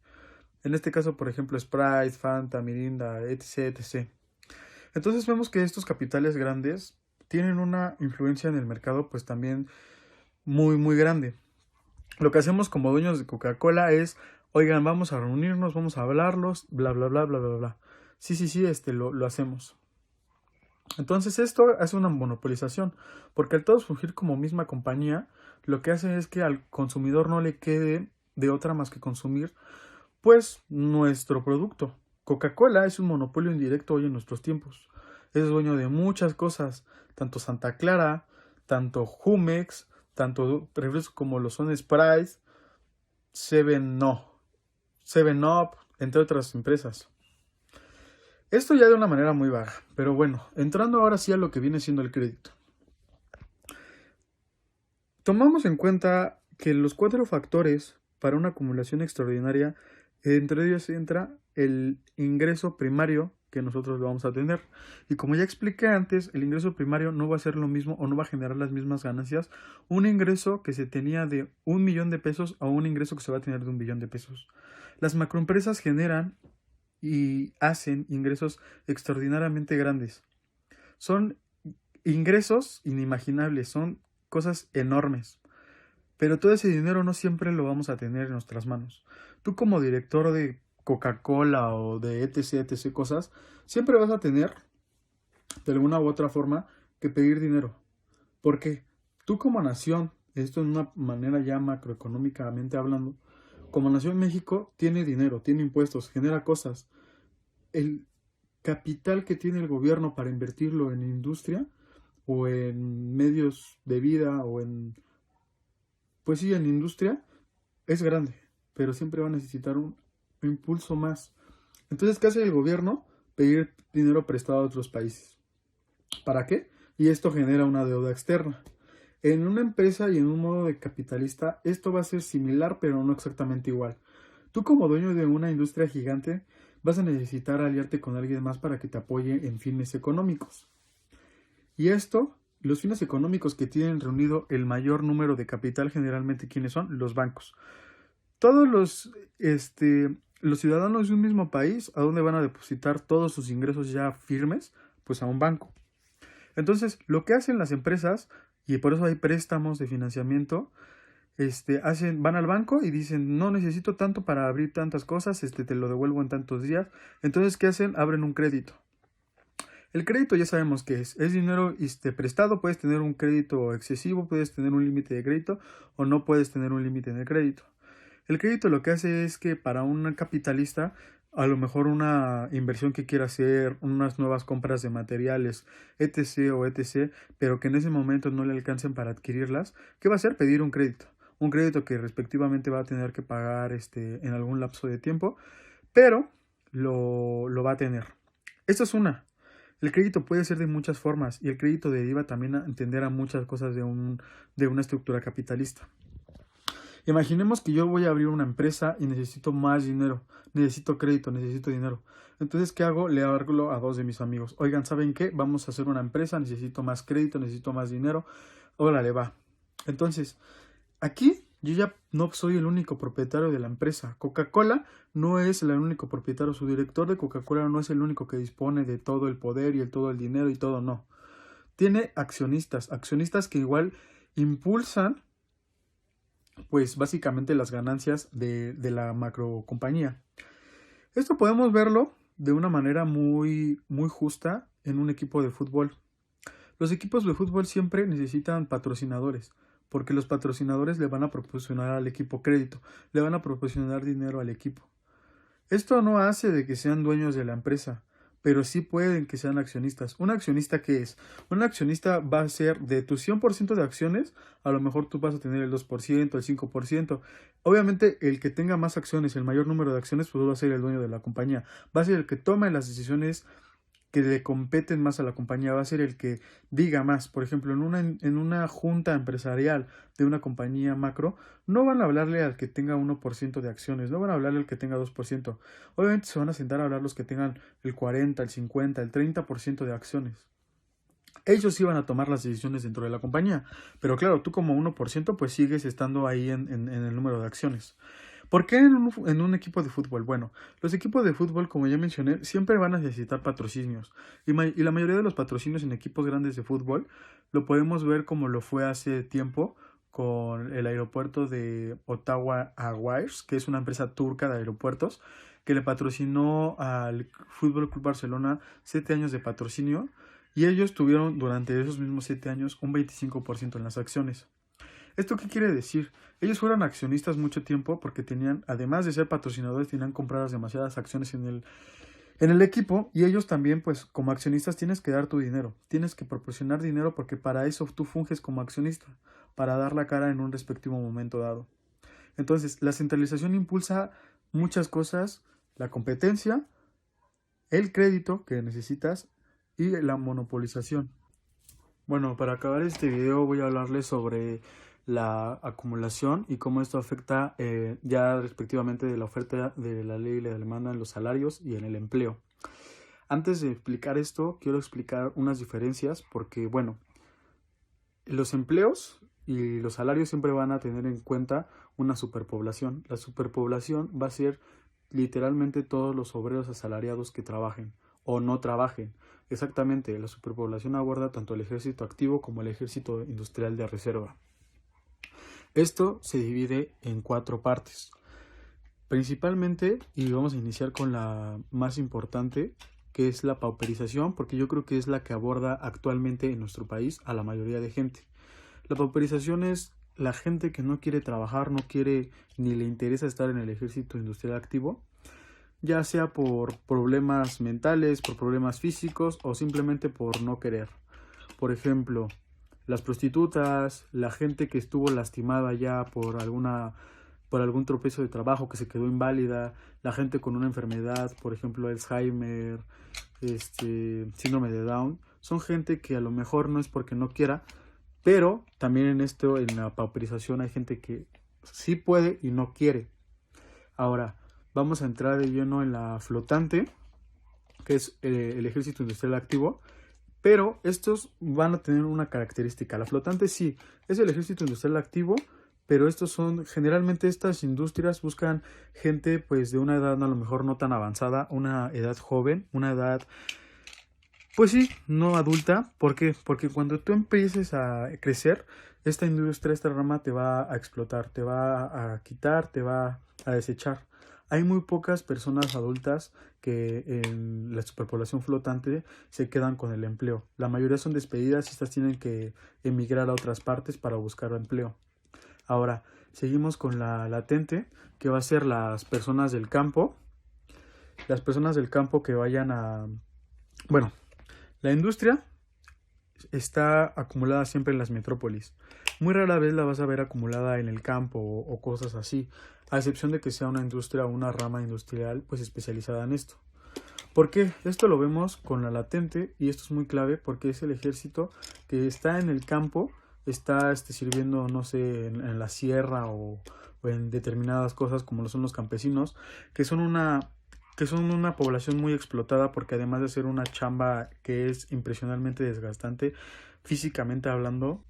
En este caso, por ejemplo, Sprite, Fanta, Mirinda, etc, etc. Entonces vemos que estos capitales grandes tienen una influencia en el mercado pues también muy, muy grande. Lo que hacemos como dueños de Coca-Cola es, oigan, vamos a reunirnos, vamos a hablarlos, bla, bla, bla, bla, bla, bla. Sí, lo hacemos. Entonces esto hace una monopolización, porque al todos fungir como misma compañía, lo que hace es que al consumidor no le quede de otra más que consumir, pues, nuestro producto. Coca-Cola es un monopolio indirecto hoy en nuestros tiempos. Es dueño de muchas cosas, tanto Santa Clara, tanto Jumex, tanto refrescos como lo son Sprite, Seven Up, entre otras empresas. Esto ya de una manera muy vaga, pero bueno, entrando ahora sí a lo que viene siendo el crédito. Tomamos en cuenta que los 4 factores para una acumulación extraordinaria Entre ellos entra el ingreso primario que nosotros vamos a tener. Y como ya expliqué antes, el ingreso primario no va a ser lo mismo o no va a generar las mismas ganancias un ingreso que se tenía de 1 millón de pesos a un ingreso que se va a tener de 1 billón de pesos. Las macroempresas generan y hacen ingresos extraordinariamente grandes. Son ingresos inimaginables, son cosas enormes. Pero todo ese dinero no siempre lo vamos a tener en nuestras manos. Tú como director de Coca-Cola o de etc cosas, siempre vas a tener, de alguna u otra forma, que pedir dinero. ¿Por qué? Tú como nación, esto en una manera ya macroeconómicamente hablando, como nación México tiene dinero, tiene impuestos, genera cosas. El capital que tiene el gobierno para invertirlo en industria o en medios de vida o en, pues sí, en industria, es grande, pero siempre va a necesitar un impulso más. Entonces, ¿qué hace el gobierno? Pedir dinero prestado a otros países. ¿Para qué? Y esto genera una deuda externa. En una empresa y en un modo de capitalista, esto va a ser similar, pero no exactamente igual. Tú como dueño de una industria gigante, vas a necesitar aliarte con alguien más para que te apoye en fines económicos. Y esto, los fines económicos que tienen reunido el mayor número de capital, generalmente, ¿quiénes son? Los bancos. Todos los ciudadanos de un mismo país, ¿a dónde van a depositar todos sus ingresos ya firmes? Pues a un banco. Entonces, lo que hacen las empresas, y por eso hay préstamos de financiamiento, van al banco y dicen, no necesito tanto para abrir tantas cosas, te lo devuelvo en tantos días. Entonces, ¿qué hacen? Abren un crédito. El crédito ya sabemos qué es dinero prestado, puedes tener un crédito excesivo, puedes tener un límite de crédito o no puedes tener un límite en el crédito. El crédito lo que hace es que para un capitalista, a lo mejor una inversión que quiera hacer, unas nuevas compras de materiales, etc. o etc., pero que en ese momento no le alcancen para adquirirlas, ¿qué va a hacer? Pedir un crédito. Un crédito que respectivamente va a tener que pagar en algún lapso de tiempo, pero lo va a tener. Esta es una. El crédito puede ser de muchas formas y el crédito deriva también a entender a muchas cosas de una estructura capitalista. Imaginemos que yo voy a abrir una empresa y necesito más dinero, necesito crédito, necesito dinero. Entonces, ¿qué hago? Le hablo a dos de mis amigos. Oigan, ¿saben qué? Vamos a hacer una empresa, necesito más crédito, necesito más dinero. Órale, va. Entonces, aquí yo ya no soy el único propietario de la empresa. Coca-Cola no es el único propietario. Su director de Coca-Cola no es el único que dispone de todo el poder y todo el dinero y todo, no. Tiene accionistas, accionistas que igual impulsan pues básicamente las ganancias de la macro compañía. Esto podemos verlo de una manera muy, muy justa en un equipo de fútbol. Los equipos de fútbol siempre necesitan patrocinadores, porque los patrocinadores le van a proporcionar al equipo crédito, le van a proporcionar dinero al equipo. Esto no hace de que sean dueños de la empresa, pero sí pueden que sean accionistas. ¿Un accionista qué es? Un accionista va a ser de tus 100% de acciones, a lo mejor tú vas a tener el 2%, el 5%. Obviamente el que tenga más acciones, el mayor número de acciones, pues va a ser el dueño de la compañía. Va a ser el que tome las decisiones que le competen más a la compañía, va a ser el que diga más. Por ejemplo, en una junta empresarial de una compañía macro, no van a hablarle al que tenga 1% de acciones, no van a hablarle al que tenga 2%. Obviamente se van a sentar a hablar los que tengan el 40, el 50, el 30% de acciones. Ellos sí van a tomar las decisiones dentro de la compañía. Pero claro, tú como 1% pues sigues estando ahí en el número de acciones. ¿Por qué en un equipo de fútbol? Bueno, los equipos de fútbol, como ya mencioné, siempre van a necesitar patrocinios. Y la mayoría de los patrocinios en equipos grandes de fútbol lo podemos ver como lo fue hace tiempo con el aeropuerto de Ottawa Airways, que es una empresa turca de aeropuertos, que le patrocinó al Fútbol Club Barcelona 7 años de patrocinio. Y ellos tuvieron durante esos mismos 7 años un 25% en las acciones. ¿Esto qué quiere decir? Ellos fueron accionistas mucho tiempo porque tenían, además de ser patrocinadores, tenían compradas demasiadas acciones en el equipo y ellos también, pues como accionistas tienes que dar tu dinero, tienes que proporcionar dinero porque para eso tú funges como accionista, para dar la cara en un respectivo momento dado. Entonces, la centralización impulsa muchas cosas, la competencia, el crédito que necesitas y la monopolización. Bueno, para acabar este video voy a hablarles sobre la acumulación y cómo esto afecta ya respectivamente de la oferta de la ley y la demanda en los salarios y en el empleo. Antes de explicar esto, quiero explicar unas diferencias porque, bueno, los empleos y los salarios siempre van a tener en cuenta una superpoblación. La superpoblación va a ser literalmente todos los obreros asalariados que trabajen o no trabajen. Exactamente, la superpoblación aborda tanto el ejército activo como el ejército industrial de reserva. Esto se divide en 4 partes. Principalmente, y vamos a iniciar con la más importante, que es la pauperización, porque yo creo que es la que aborda actualmente en nuestro país a la mayoría de gente. La pauperización es la gente que no quiere trabajar, no quiere ni le interesa estar en el ejército industrial activo, ya sea por problemas mentales, por problemas físicos o simplemente por no querer. Por ejemplo, las prostitutas, la gente que estuvo lastimada ya por algún tropiezo de trabajo, que se quedó inválida, la gente con una enfermedad, por ejemplo Alzheimer, síndrome de Down, son gente que a lo mejor no es porque no quiera, pero también en la pauperización hay gente que sí puede y no quiere. Ahora, vamos a entrar de lleno en la flotante, que es el ejército industrial activo, pero estos van a tener una característica. La flotante sí, es el ejército industrial activo, pero generalmente estas industrias buscan gente pues de una edad a lo mejor no tan avanzada, una edad joven, una edad pues sí, no adulta. ¿Por qué? Porque cuando tú empieces a crecer, esta industria, esta rama te va a explotar, te va a quitar, te va a desechar. Hay muy pocas personas adultas que en la superpoblación flotante se quedan con el empleo. La mayoría son despedidas y estas tienen que emigrar a otras partes para buscar empleo. Ahora, seguimos con la latente, que va a ser las personas del campo. Las personas del campo que vayan a... Bueno, la industria está acumulada siempre en las metrópolis. Muy rara vez la vas a ver acumulada en el campo o cosas así, a excepción de que sea una industria o una rama industrial pues especializada en esto. ¿Por qué? Esto lo vemos con la latente y esto es muy clave porque es el ejército que está en el campo, está sirviendo, no sé, en la sierra o en determinadas cosas como lo son los campesinos, que son una población muy explotada porque además de ser una chamba que es impresionantemente desgastante, físicamente hablando,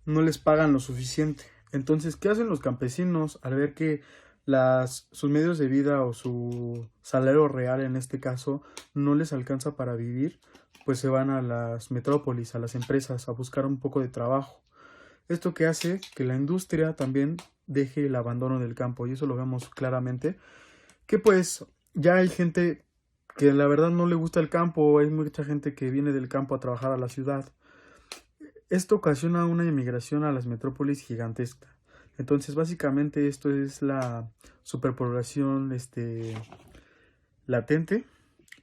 no les pagan lo suficiente. Entonces, ¿qué hacen los campesinos al ver que sus medios de vida o su salario real en este caso no les alcanza para vivir? Pues se van a las metrópolis, a las empresas, a buscar un poco de trabajo. Esto que hace que la industria también deje el abandono del campo, y eso lo vemos claramente, que pues ya hay gente que la verdad no le gusta el campo, hay mucha gente que viene del campo a trabajar a la ciudad. Esto ocasiona una emigración a las metrópolis gigantesca. Entonces, básicamente esto es la superpoblación latente.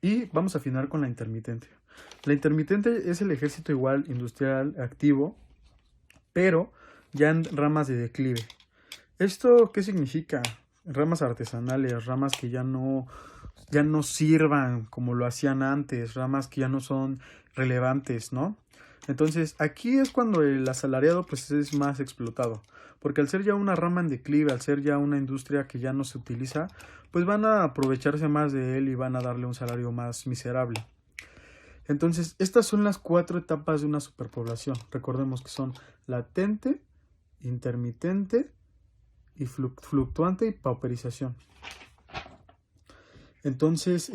Y vamos a afinar con la intermitente. La intermitente es el ejército igual industrial activo, pero ya en ramas de declive. ¿Esto qué significa? Ramas artesanales, ramas que ya no sirvan como lo hacían antes, ramas que ya no son relevantes, ¿no? Entonces, aquí es cuando el asalariado pues es más explotado, porque al ser ya una rama en declive, al ser ya una industria que ya no se utiliza, pues van a aprovecharse más de él y van a darle un salario más miserable. Entonces, estas son las 4 etapas de una superpoblación. Recordemos que son latente, intermitente, y fluctuante y pauperización. Entonces,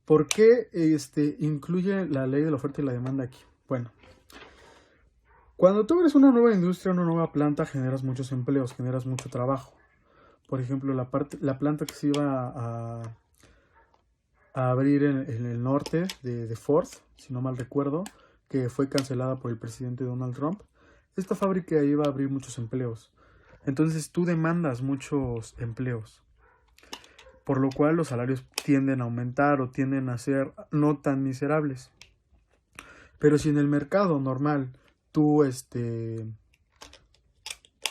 ¿por qué incluye la ley de la oferta y la demanda aquí? Bueno, cuando tú eres una nueva industria, una nueva planta, generas muchos empleos, generas mucho trabajo. Por ejemplo, la planta que se iba a abrir en el norte de Ford, si no mal recuerdo, que fue cancelada por el presidente Donald Trump. Esta fábrica iba a abrir muchos empleos. Entonces tú demandas muchos empleos, por lo cual los salarios tienden a aumentar o tienden a ser no tan miserables. Pero si en el mercado normal tú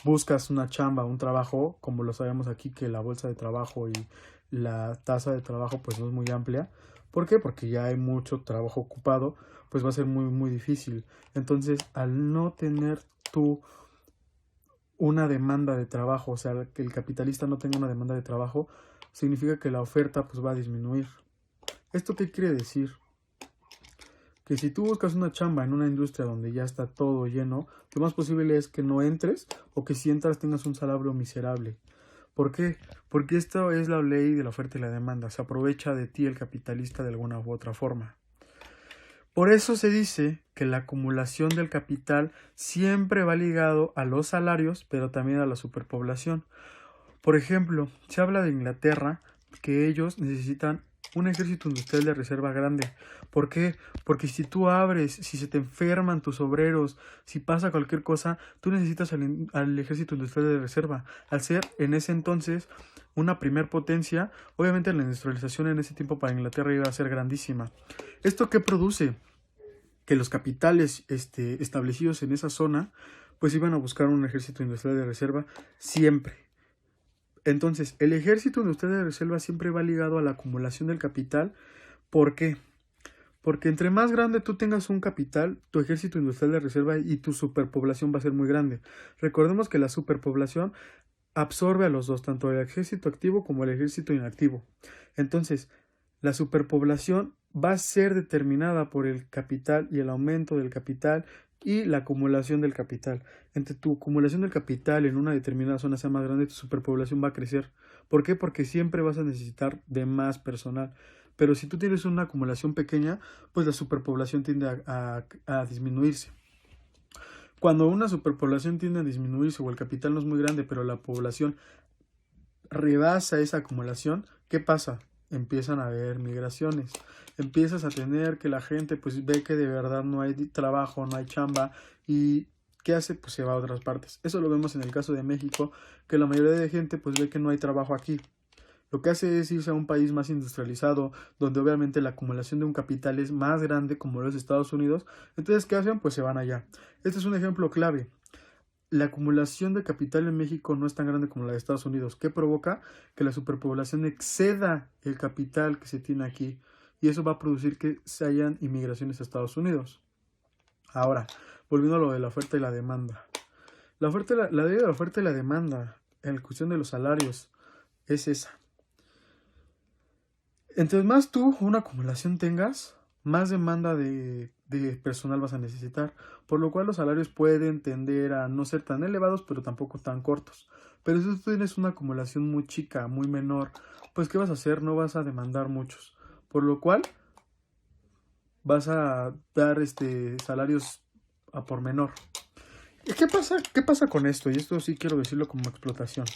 buscas una chamba, un trabajo, como lo sabemos aquí que la bolsa de trabajo y la tasa de trabajo pues no es muy amplia. ¿Por qué? Porque ya hay mucho trabajo ocupado, pues va a ser muy muy difícil. Entonces, al no tener tú una demanda de trabajo, o sea, que el capitalista no tenga una demanda de trabajo, significa que la oferta pues va a disminuir. ¿Esto qué quiere decir? Que si tú buscas una chamba en una industria donde ya está todo lleno, lo más posible es que no entres o que si entras tengas un salario miserable. ¿Por qué? Porque esto es la ley de la oferta y la demanda. Se aprovecha de ti el capitalista de alguna u otra forma. Por eso se dice que la acumulación del capital siempre va ligado a los salarios, pero también a la superpoblación. Por ejemplo, se habla de Inglaterra que ellos necesitan un ejército industrial de reserva grande. ¿Por qué? Porque si tú abres, si se te enferman tus obreros, si pasa cualquier cosa, tú necesitas al ejército industrial de reserva. Al ser en ese entonces una primer potencia, obviamente la industrialización en ese tiempo para Inglaterra iba a ser grandísima. ¿Esto qué produce? Que los capitales establecidos en esa zona pues iban a buscar un ejército industrial de reserva siempre. Entonces, el ejército industrial de reserva siempre va ligado a la acumulación del capital. ¿Por qué? Porque entre más grande tú tengas un capital, tu ejército industrial de reserva y tu superpoblación va a ser muy grande. Recordemos que la superpoblación absorbe a los dos, tanto el ejército activo como el ejército inactivo. Entonces, la superpoblación va a ser determinada por el capital y el aumento del capital y la acumulación del capital. Entre tu acumulación del capital en una determinada zona sea más grande, tu superpoblación va a crecer. ¿Por qué? Porque siempre vas a necesitar de más personal. Pero si tú tienes una acumulación pequeña, pues la superpoblación tiende a disminuirse. Cuando una superpoblación tiende a disminuirse o el capital no es muy grande, pero la población rebasa esa acumulación, ¿qué pasa? Empiezan a haber migraciones. Empiezas a tener que la gente pues ve que de verdad no hay trabajo, no hay chamba y ¿qué hace? Pues se va a otras partes. Eso lo vemos en el caso de México, que la mayoría de gente pues ve que no hay trabajo aquí. Lo que hace es irse a un país más industrializado, donde obviamente la acumulación de un capital es más grande como los Estados Unidos. Entonces, ¿qué hacen? Pues se van allá. Este es un ejemplo clave. La acumulación de capital en México no es tan grande como la de Estados Unidos, que provoca que la superpoblación exceda el capital que se tiene aquí y eso va a producir que se hayan inmigraciones a Estados Unidos. Ahora, volviendo a lo de la oferta y la demanda. La ley de la oferta y la demanda en la cuestión de los salarios es esa. Entre más tú una acumulación tengas, más demanda de personal vas a necesitar, por lo cual los salarios pueden tender a no ser tan elevados, pero tampoco tan cortos. Pero si tú tienes una acumulación muy chica, muy menor, pues ¿qué vas a hacer? No vas a demandar muchos, por lo cual vas a dar salarios a por menor. ¿Y qué pasa con esto? Y esto sí quiero decirlo como explotación.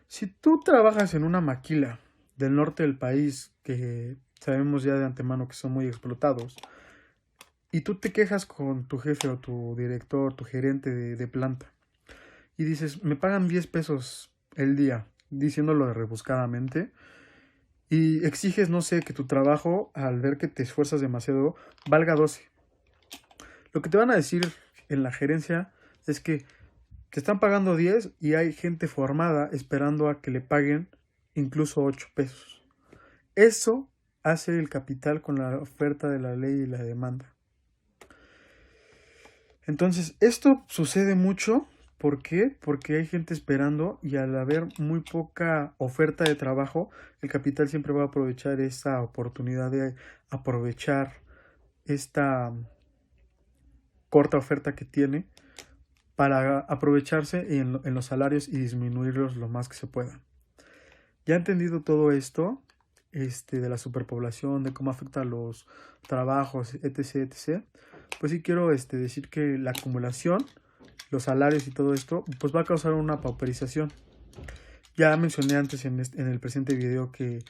Si tú trabajas en una maquila del norte del país, que sabemos ya de antemano que son muy explotados, y tú te quejas con tu jefe o tu director, tu gerente de planta, y dices, me pagan 10 pesos el día, diciéndolo rebuscadamente, y exiges, no sé, que tu trabajo, al ver que te esfuerzas demasiado, valga 12. Lo que te van a decir en la gerencia es que te están pagando 10 y hay gente formada esperando a que le paguen incluso 8 pesos. Eso hace el capital con la oferta de la ley y la demanda. Entonces, esto sucede mucho. ¿Por qué? Porque hay gente esperando y al haber muy poca oferta de trabajo, el capital siempre va a aprovechar esa oportunidad de aprovechar esta corta oferta que tiene para aprovecharse en los salarios y disminuirlos lo más que se pueda. Ya entendido todo esto, de la superpoblación, de cómo afecta a los trabajos, etc., etc., pues sí quiero decir que la acumulación, los salarios y todo esto, pues va a causar una pauperización. Ya mencioné antes en el presente video que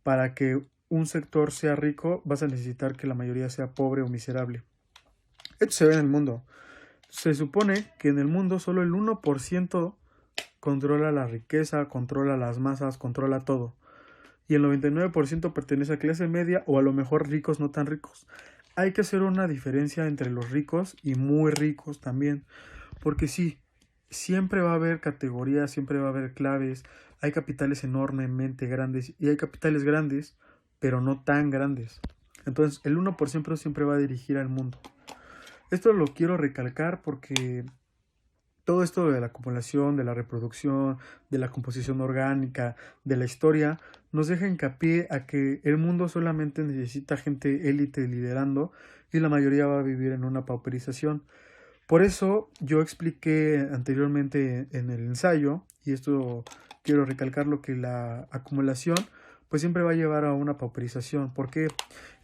para que un sector sea rico, vas a necesitar que la mayoría sea pobre o miserable. Esto se ve en el mundo. Se supone que en el mundo solo el 1% controla la riqueza, controla las masas, controla todo. Y el 99% pertenece a clase media o a lo mejor ricos no tan ricos. Hay que hacer una diferencia entre los ricos y muy ricos también. Porque sí, siempre va a haber categorías, siempre va a haber claves. Hay capitales enormemente grandes y hay capitales grandes, pero no tan grandes. Entonces el 1% siempre va a dirigir al mundo. Esto lo quiero recalcar porque Todo esto de la acumulación, de la reproducción, de la composición orgánica, de la historia, nos deja hincapié a que el mundo solamente necesita gente élite liderando y la mayoría va a vivir en una pauperización. Por eso yo expliqué anteriormente en el ensayo, y esto quiero recalcarlo, que la acumulación pues siempre va a llevar a una pauperización, porque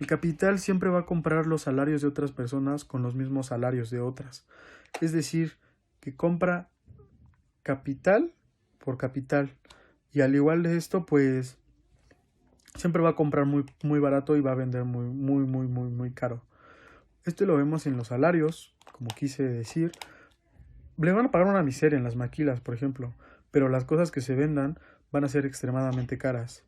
el capital siempre va a comprar los salarios de otras personas con los mismos salarios de otras. Es decir, que compra capital por capital. Y al igual de esto, pues siempre va a comprar muy barato y va a vender muy caro. Esto lo vemos en los salarios, como quise decir. Le van a pagar una miseria en las maquilas, por ejemplo, pero las cosas que se vendan van a ser extremadamente caras.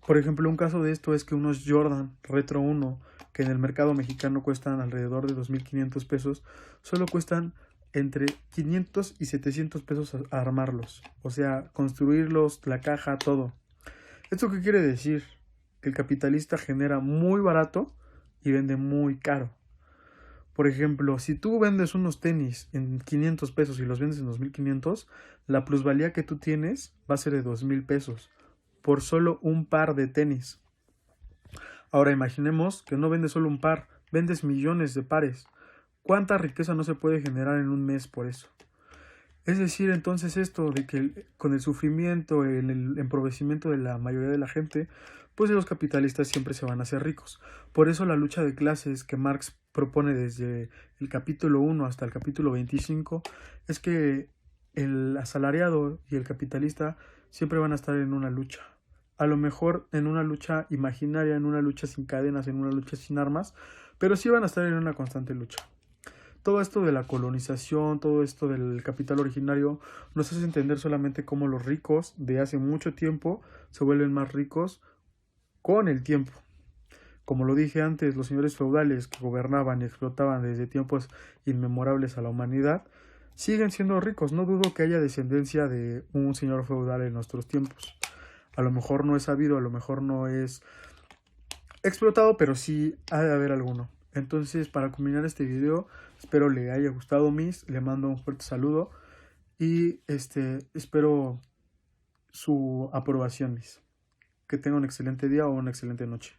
Por ejemplo, un caso de esto es que unos Jordan Retro 1, que en el mercado mexicano cuestan alrededor de 2,500 pesos, solo cuestan entre 500 y 700 pesos a armarlos. O sea, construirlos, la caja, todo. ¿Esto qué quiere decir? Que el capitalista genera muy barato y vende muy caro. Por ejemplo, si tú vendes unos tenis en 500 pesos y los vendes en 2,500, la plusvalía que tú tienes va a ser de 2,000 pesos por solo un par de tenis. Ahora imaginemos que no vendes solo un par, vendes millones de pares. ¿Cuánta riqueza no se puede generar en un mes por eso? Es decir, entonces esto de que con el sufrimiento, el empobrecimiento de la mayoría de la gente, pues los capitalistas siempre se van a hacer ricos. Por eso la lucha de clases que Marx propone desde el capítulo 1 hasta el capítulo 25 es que el asalariado y el capitalista siempre van a estar en una lucha. A lo mejor en una lucha imaginaria, en una lucha sin cadenas, en una lucha sin armas, pero sí van a estar en una constante lucha. Todo esto de la colonización, todo esto del capital originario, nos hace entender solamente cómo los ricos de hace mucho tiempo se vuelven más ricos con el tiempo. Como lo dije antes, los señores feudales que gobernaban y explotaban desde tiempos inmemorables a la humanidad, siguen siendo ricos. No dudo que haya descendencia de un señor feudal en nuestros tiempos. A lo mejor no es sabido, a lo mejor no es explotado, pero sí ha de haber alguno. Entonces, para culminar este video, espero le haya gustado le mando un fuerte saludo y espero su aprobación, Que tenga un excelente día o una excelente noche.